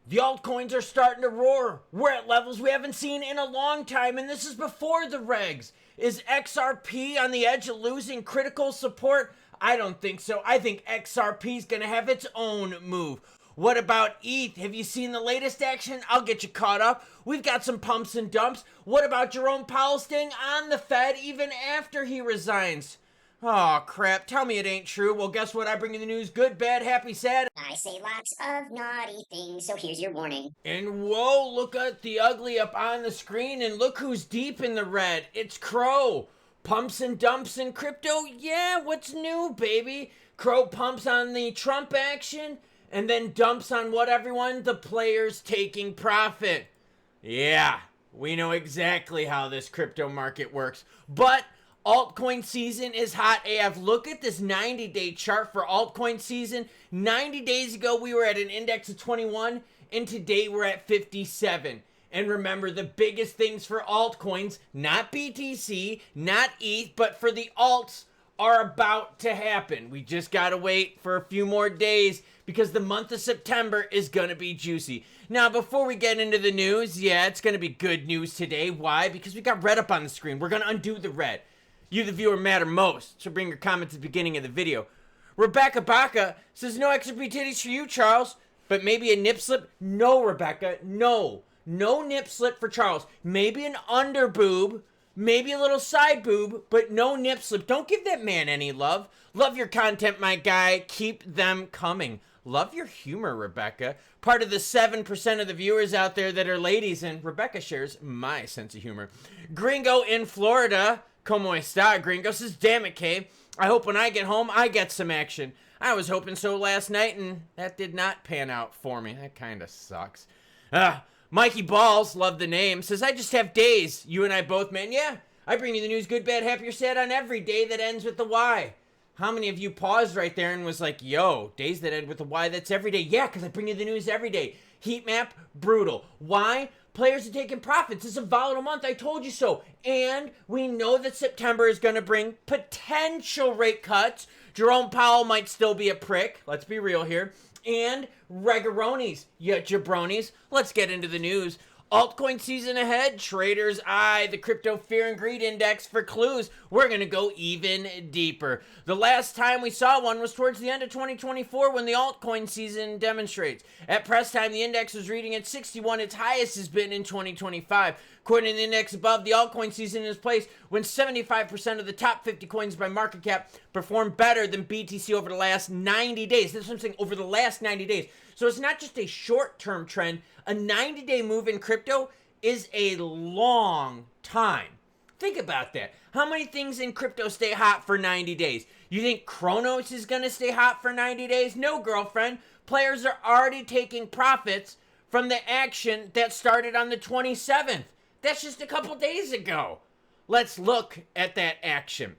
The altcoins are starting to roar. We're at levels we haven't seen in a long time, and this is before the regs. Is XRP on the edge of losing critical support? I don't think so. I think XRP is going to have its own move. What about ETH? Have you seen the latest action? I'll get you caught up. We've got some pumps and dumps. What about Jerome Powell staying on the Fed even after he resigns? Oh, crap. Tell me it ain't true. Well, guess what? I bring you the news. Good, bad, happy, sad. I say lots of naughty things, so here's your warning. And whoa, look at the ugly up on the screen, and look who's deep in the red. It's Crow. Pumps and dumps in crypto? Yeah, what's new, baby? Crow pumps on the Trump action, and then dumps on what, everyone? The players taking profit. Yeah, we know exactly how this crypto market works. But altcoin season is hot AF. Look at this 90-day chart for altcoin season. 90 days ago, we were at an index of 21, and today we're at 57. And remember, the biggest things for altcoins, not BTC, not ETH, but for the alts, are about to happen. We just gotta wait for a few more days because the month of September is gonna be juicy. Now, before we get into the news, yeah, it's gonna be good news today. Why? Because we got red up on the screen. We're gonna undo the red. You, the viewer, matter most, so bring your comments at the beginning of the video. Rebecca Baca says, no extra titties for you, Charles, but maybe a nip slip? No, Rebecca, no. No nip slip for Charles. Maybe an under boob, maybe a little side boob, but no nip slip. Don't give that man any love. Love your content, my guy. Keep them coming. Love your humor, Rebecca. Part of the 7% of the viewers out there that are ladies, and Rebecca shares my sense of humor. Gringo in Florida. Como esta, Gringo? Says, damn it, Kay. I hope when I get home, I get some action. I was hoping so last night, and that did not pan out for me. That kind of sucks. Mikey Balls, love the name, says, I just have days. You and I both, man. Yeah, I bring you the news, good, bad, happy, or sad on every day that ends with the Y. How many of you paused right there and was like, yo, days that end with the Y, that's every day? Yeah, because I bring you the news every day. Heat map, brutal. Why? Players are taking profits. It's a volatile month. I told you so. And we know that September is going to bring potential rate cuts. Jerome Powell might still be a prick. Let's be real here. And regaronis, ya jabronis. Let's get into the news. Altcoin season ahead. Traders eye the crypto fear and greed index for clues. We're going to go even deeper. The last time we saw one was towards the end of 2024 when the altcoin season demonstrates. At press time, the index was reading at 61. Its highest has been in 2025. According to the index above, the altcoin season is placed when 75% of the top 50 coins by market cap performed better than BTC over the last 90 days. This is what I'm saying, over the last 90 days. So it's not just a short-term trend. A 90-day move in crypto is a long time. Think about that. How many things in crypto stay hot for 90 days? You think Kronos is going to stay hot for 90 days? No, girlfriend. Players are already taking profits from the action that started on the 27th. That's just a couple days ago. Let's look at that action.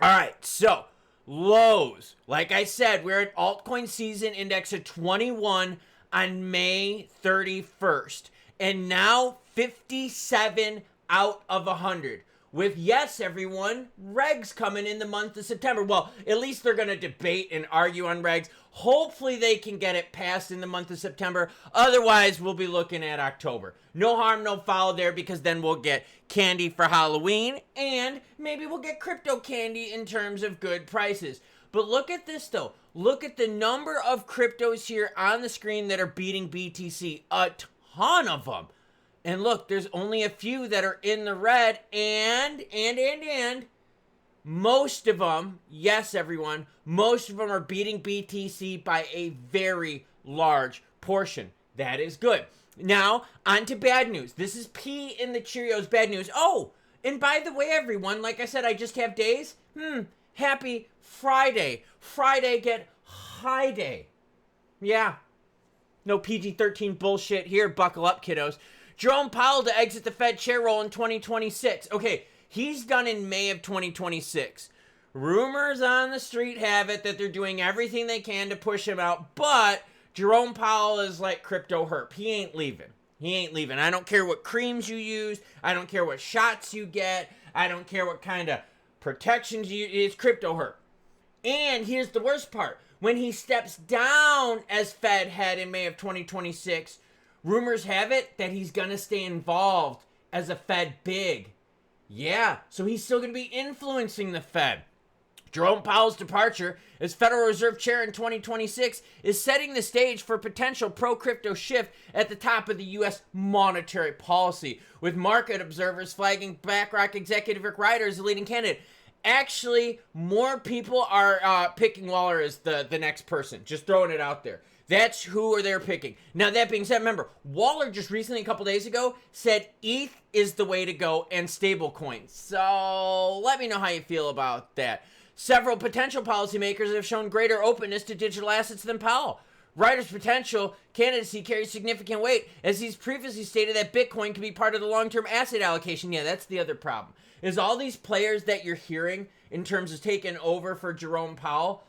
All right, so lows. Like I said, we're at altcoin season index of 21 on May 31st. And now 57 out of 100. With, yes, everyone, regs coming in the month of September. Well, at least they're going to debate and argue on regs. Hopefully they can get it passed in the month of September. Otherwise, we'll be looking at October. No harm, no foul there, because then we'll get candy for Halloween. And maybe we'll get crypto candy in terms of good prices. But look at this, though. Look at the number of cryptos here on the screen that are beating BTC. A ton of them. And look, there's only a few that are in the red, and most of them, yes, everyone, most of them are beating BTC by a very large portion. That is good. Now, on to bad news. This is P in the Cheerios bad news. Oh, and by the way, everyone, like I said, I just have days. Happy Friday. Friday get high day. Yeah. No PG-13 bullshit here. Buckle up, kiddos. Jerome Powell to exit the Fed chair role in 2026. Okay, he's done in May of 2026. Rumors on the street have it that they're doing everything they can to push him out, but Jerome Powell is like crypto herp. He ain't leaving. He ain't leaving. I don't care what creams you use. I don't care what shots you get. I don't care what kind of protections you use. It's crypto herp. And here's the worst part. When he steps down as Fed head in May of 2026, Rumors have it that he's going to stay involved as a Fed big. Yeah, so he's still going to be influencing the Fed. Jerome Powell's departure as Federal Reserve Chair in 2026 is setting the stage for a potential pro-crypto shift at the top of the U.S. monetary policy, with market observers flagging BlackRock executive Rick Ryder as the leading candidate. Actually, more people are picking Waller as the next person. Just throwing it out there. That's who they're picking. Now, that being said, remember, Waller just recently, a couple days ago, said ETH is the way to go and stablecoins. So, let me know how you feel about that. Several potential policymakers have shown greater openness to digital assets than Powell. Ryder's potential candidacy carries significant weight, as he's previously stated that Bitcoin can be part of the long-term asset allocation. Yeah, that's the other problem. Is all these players that you're hearing in terms of taking over for Jerome Powell,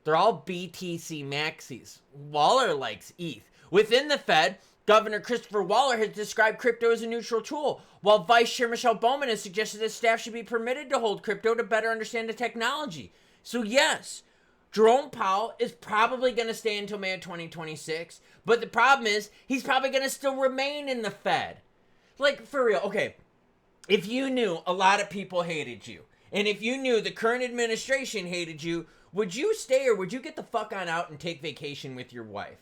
they're all BTC maxis. Waller likes ETH. Within the Fed, Governor Christopher Waller has described crypto as a neutral tool, while Vice Chair Michelle Bowman has suggested that staff should be permitted to hold crypto to better understand the technology. So yes, Jerome Powell is probably going to stay until May of 2026, but the problem is he's probably going to still remain in the Fed. Like, for real, okay, if you knew a lot of people hated you, and if you knew the current administration hated you, would you stay or would you get the fuck on out and take vacation with your wife?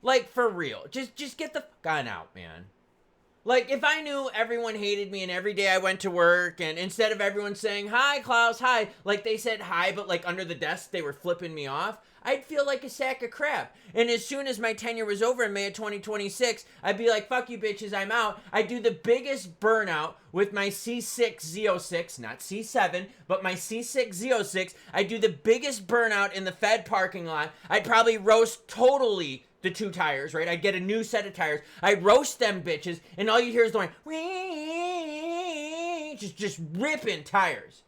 Like, for real. Just get the fuck on out, man. Like, if I knew everyone hated me and every day I went to work and instead of everyone saying, hi, Klaus, hi, like they said hi, but like under the desk they were flipping me off, I'd feel like a sack of crap. And as soon as my tenure was over in May of 2026, I'd be like, fuck you bitches, I'm out. I'd do the biggest burnout with my C6 Z06, not C7, but my C6 Z06. I'd do the biggest burnout in the Fed parking lot. I'd probably roast totally the two tires, right? I'd get a new set of tires. I'd roast them bitches, and all you hear is going, just ripping tires.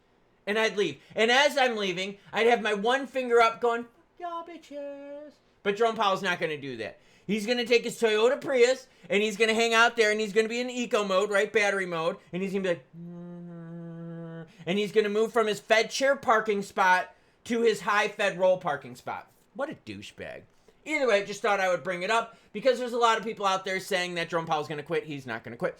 And I'd leave. And as I'm leaving, I'd have my one finger up going, y'all bitches. But Jerome Powell's not going to do that. He's going to take his Toyota Prius, and he's going to hang out there, and he's going to be in eco mode, right? Battery mode. And he's going to be like, and he's going to move from his Fed chair parking spot to his high Fed roll parking spot. What a douchebag. Either way, just thought I would bring it up because there's a lot of people out there saying that Jerome Powell's going to quit. He's not going to quit.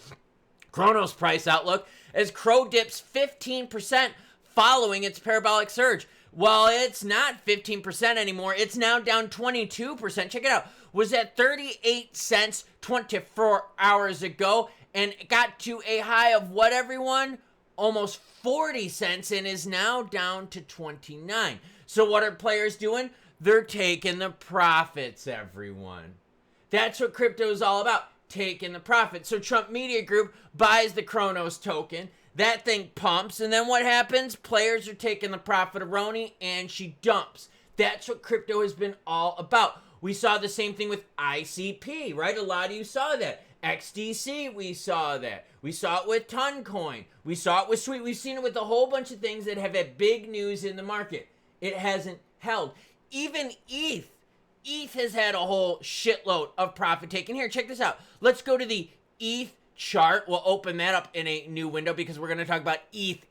Chrono's price outlook as CRO dips 15% following its parabolic surge. Well, it's not 15% anymore. It's now down 22%. Check it out. Was at 38 cents 24 hours ago and got to a high of what, everyone? Almost 40 cents and is now down to 29. So what are players doing? They're taking the profits, everyone. That's what crypto is all about, taking the profits. So Trump Media Group buys the Chronos token. That thing pumps, and then what happens? Players are taking the profit-a-roni, and she dumps. That's what crypto has been all about. We saw the same thing with ICP, right? A lot of you saw that. XDC, we saw that. We saw it with Toncoin. We saw it with Sweet. We've seen it with a whole bunch of things that have had big news in the market. It hasn't held. Even ETH has had a whole shitload of profit taken. Here, check this out. Let's go to the ETH chart. We'll open that up in a new window because we're going to talk about ETH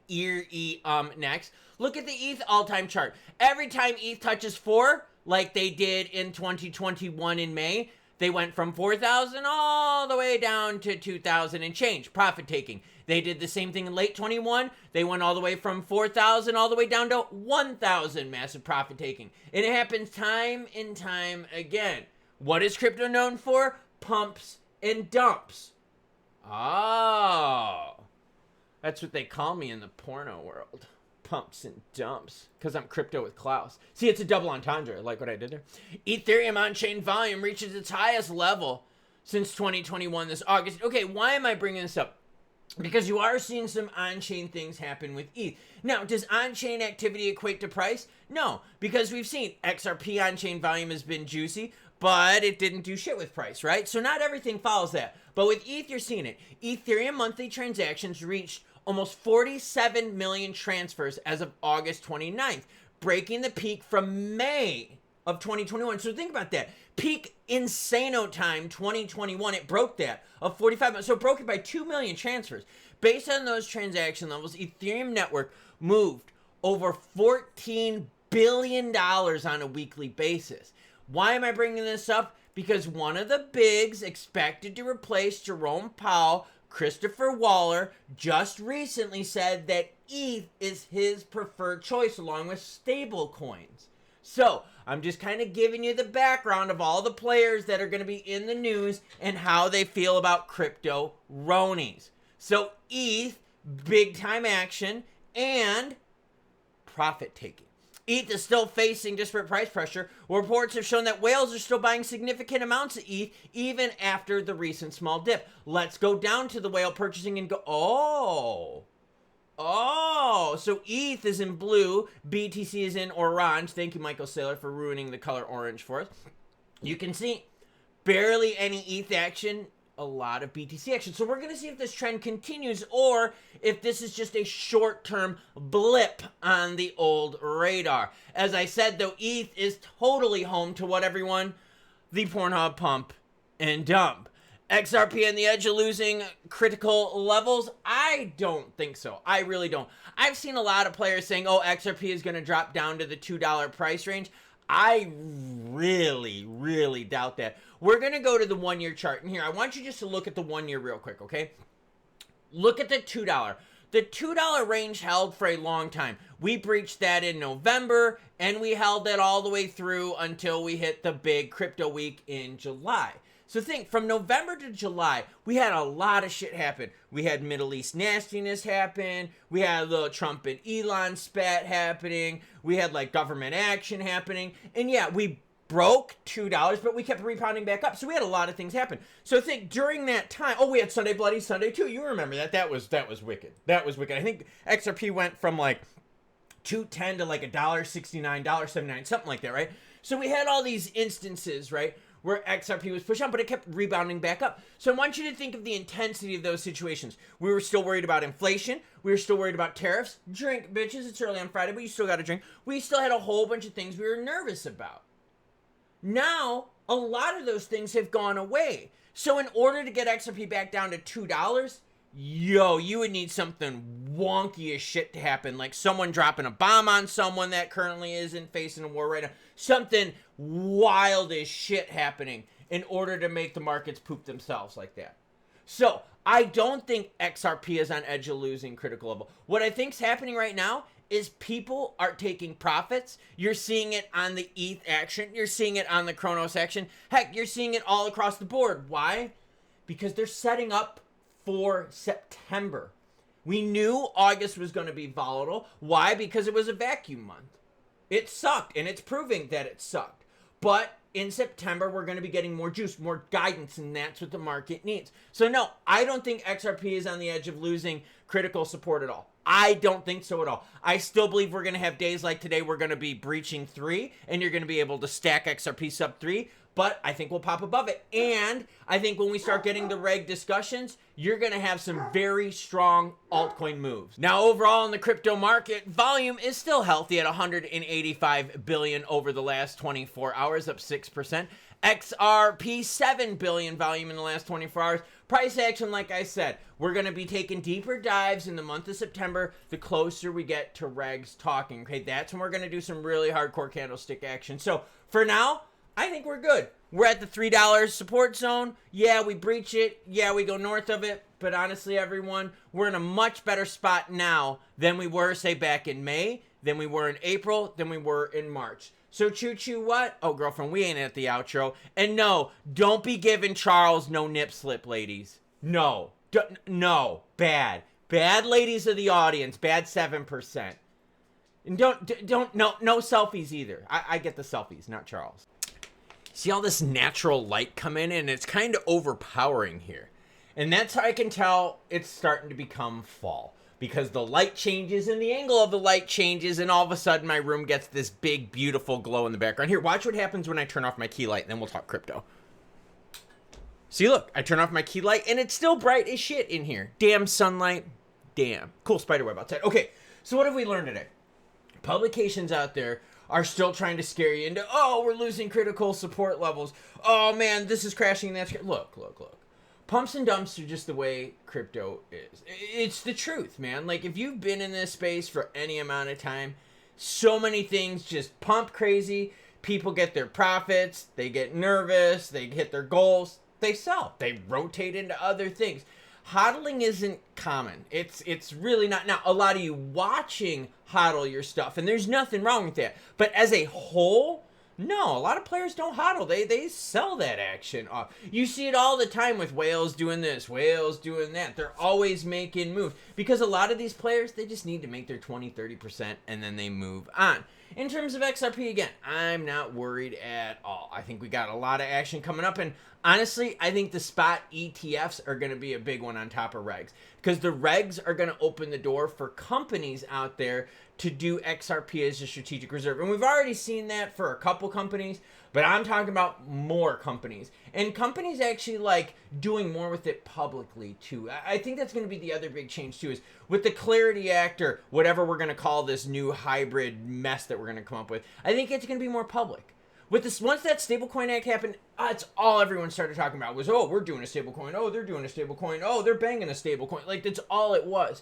next. Look at the ETH all-time chart. Every time ETH touches 4, like they did in 2021 in May, they went from 4,000 all the way down to 2,000 and change, profit taking. They did the same thing in late 21. They went all the way from 4,000 all the way down to 1,000, massive profit taking. And it happens time and time again. What is crypto known for? Pumps and dumps. Oh, that's what they call me in the porno world. Pumps and dumps. Because I'm crypto with Klaus. See, it's a double entendre. Like what I did there. Ethereum on-chain volume reaches its highest level since 2021 this August. Okay, why am I bringing this up? Because you are seeing some on-chain things happen with ETH. Now, does on-chain activity equate to price? No, because we've seen XRP on-chain volume has been juicy, but it didn't do shit with price, right? So not everything follows that. But with ETH, you're seeing it. Ethereum monthly transactions reached almost 47 million transfers as of August 29th, breaking the peak from May of 2021. So think about that. Peak insano time 2021, it broke that of 45 million. So it broke it by 2 million transfers. Based on those transaction levels, Ethereum network moved over $14 billion on a weekly basis. Why am I bringing this up? Because one of the bigs expected to replace Jerome Powell, Christopher Waller, just recently said that ETH is his preferred choice along with stable coins. So I'm just kind of giving you the background of all the players that are going to be in the news and how they feel about crypto ronies. So ETH, big time action, and profit taking. ETH is still facing disparate price pressure. Reports have shown that whales are still buying significant amounts of ETH even after the recent small dip. Let's go down to the whale purchasing and go, so ETH is in blue, BTC is in orange. Thank you, Michael Saylor, for ruining the color orange for us. You can see barely any ETH action, a lot of BTC action. So we're going to see if this trend continues or if this is just a short-term blip on the old radar. As I said, though, ETH is totally home to what, everyone? The Pornhub pump and dump. XRP on the edge of losing critical levels? I don't think so. I really don't. I've seen a lot of players saying, oh, XRP is going to drop down to the $2 price range. I really doubt that. We're going to go to the 1 year chart. And here, I want you just to look at the 1 year real quick, okay? Look at the $2. The $2 range held for a long time. We breached that in November, and we held that all the way through until we hit the big crypto week in July. So think, from November to July, we had a lot of shit happen. We had Middle East nastiness happen. We had a little Trump and Elon spat happening. We had like government action happening. And yeah, we broke $2, but we kept rebounding back up. So we had a lot of things happen. So think during that time, we had Sunday Bloody Sunday too. You remember that. That was wicked. That was wicked. I think XRP went from like $2.10 to like $1.69, $1.79, something like that, right? So we had all these instances, right, where XRP was pushed on, but it kept rebounding back up. So I want you to think of the intensity of those situations. We were still worried about inflation. We were still worried about tariffs. Drink, bitches. It's early on Friday, but you still got to drink. We still had a whole bunch of things we were nervous about. Now, a lot of those things have gone away. So in order to get XRP back down to $2, you would need something wonky as shit to happen, like someone dropping a bomb on someone that currently isn't facing a war right now. Something wild as shit happening in order to make the markets poop themselves like that. So I don't think XRP is on edge of losing critical level. What I think's happening right now is people are taking profits. You're seeing it on the ETH action. You're seeing it on the Kronos action. Heck, you're seeing it all across the board. Why? Because they're setting up for September. We knew August was going to be volatile. Why? Because it was a vacuum month. It sucked, and it's proving that it sucked. But in September, we're going to be getting more juice, more guidance, and that's what the market needs. So no, I don't think XRP is on the edge of losing critical support at all. I don't think so at all. I still believe we're going to have days like today. We're going to be breaching 3, and you're going to be able to stack XRP sub 3. But I think we'll pop above it. And I think when we start getting the reg discussions, you're going to have some very strong altcoin moves. Now, overall in the crypto market, volume is still healthy at 185 billion over the last 24 hours, up 6%. XRP 7 billion volume in the last 24 hours. Price action, like I said, we're going to be taking deeper dives in the month of September the closer we get to regs talking. Okay, that's when we're going to do some really hardcore candlestick action. So for now, I think we're good. We're at the $3 support zone. Yeah, we breach it. Yeah, we go north of it. But honestly, everyone, we're in a much better spot now than we were, say, back in May, than we were in April, than we were in March. So choo-choo what? Oh, girlfriend, we ain't at the outro. And no, don't be giving Charles no nip slip, ladies. No. No. Bad. Bad ladies of the audience. Bad 7%. And no selfies either. I get the selfies, not Charles. See all this natural light come in, and it's kind of overpowering here. And that's how I can tell it's starting to become fall. Because the light changes and the angle of the light changes, and all of a sudden my room gets this big, beautiful glow in the background. Here, watch what happens when I turn off my key light, and then we'll talk crypto. See, look, I turn off my key light, and it's still bright as shit in here. Damn sunlight. Damn. Cool spiderweb outside. Okay, so what have we learned today? Publications out there are still trying to scare you into, oh, we're losing critical support levels. Oh, man, this is crashing. That's look. Pumps and dumps are just the way crypto is. It's the truth, man. Like, if you've been in this space for any amount of time, so many things just pump crazy, People get their profits, they get nervous, they hit their goals, they sell, they rotate into other things. Hodling isn't common. It's really not. Now, a lot of you watching hodl your stuff, and there's nothing wrong with that. But as a whole, no, a lot of players don't hodl. They sell that action off. You see it all the time with whales doing this, whales doing that. They're always making moves because a lot of these players, they just need to make their 20-30% and then they move on. In terms of XRP, again, I'm not worried at all. I think we got a lot of action coming up, and honestly, I think the spot ETFs are going to be a big one on top of regs, because the regs are going to open the door for companies out there to do XRP as a strategic reserve. And we've already seen that for a couple companies, but I'm talking about more companies. And companies actually like doing more with it publicly too. I think that's going to be the other big change too, is with the Clarity Act, or whatever we're going to call this new hybrid mess that we're going to come up with, I think it's going to be more public. With this, once that stablecoin act happened, it's all everyone started talking about was, oh, we're doing a stablecoin. Oh, they're doing a stablecoin. Oh, they're banging a stablecoin. Like, that's all it was.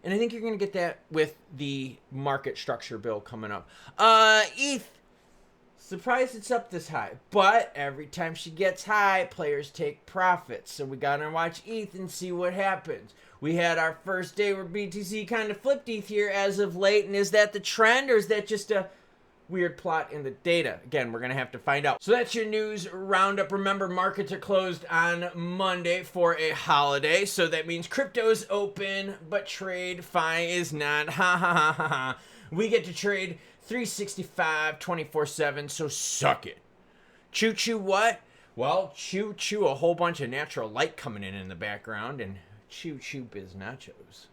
And I think you're going to get that with the market structure bill coming up. ETH, surprised it's up this high. But every time she gets high, players take profits. So we got to watch ETH and see what happens. We had our first day where BTC kind of flipped ETH here as of late. And is that the trend, or is that just a weird plot in the data? Again, we're going to have to find out. So that's your news roundup. Remember, markets are closed on Monday for a holiday. So that means crypto's open, but TradeFi is not. Ha ha ha ha ha. We get to trade 365 24/7, so suck it. Choo choo what? Well, choo choo a whole bunch of natural light coming in the background, and choo choo biz nachos.